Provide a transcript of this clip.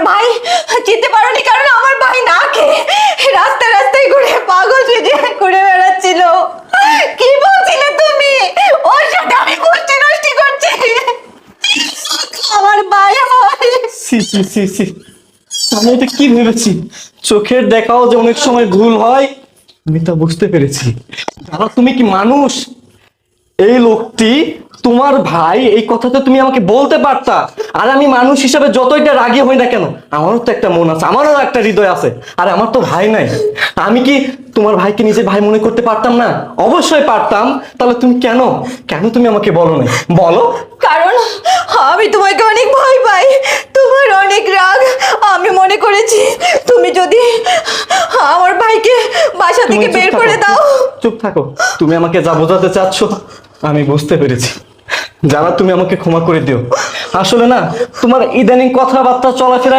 ভাই চিনতে পারোনি কারণ আমার ভাই না খেয়ে রাস্তায় রাস্তায় ঘুরে পাগল সেজে ঘুরে বেড়াচ্ছিল। কি বলছিলে তুমি? ওর সাথে আমি গোষ্ঠী নষ্টি করছি। আমার ভাই হয়। সি সি সি সি, আমি এটা কি ভেবেছি? চোখের দেখাও যে অনেক সময় ভুল হয়, আমি তা বুঝতে পেরেছি। দাদা তুমি কি মানুষ? এই লোকটি তোমার ভাই, এই কথাটা তুমি আমাকে বলতে পারতা। আর আমি মানুষ হিসাবে যতইটা রাগী হই না কেন, আমারও তো একটা মন আছে, আমারও একটা হৃদয় আছে। আর আমার তো ভাই নাই, আমি কি তোমার ভাইকে নিজের ভাই মনে করতে পারতাম না? অবশ্যই পারতাম। তাহলে তুমি কেন কেন তুমি আমাকে বলো না? বলো। কারণ আমি তোমাকে অনেক ভয় পাই, তোমার অনেক রাগ। আমি মনে করেছি তুমি যদি আমার ভাইকে বাসা তুমি থেকে চুপ বের থাকো, করে দাও। চুপ থাকো। তুমি আমাকে যা বোঝাতে চাচ্ছ আমি বুঝতে পেরেছি। যারা তুমি আমাকে ক্ষমা করে দিও। আসলে না, তোমার ইদানিং কথাবার্তা চলাফেরা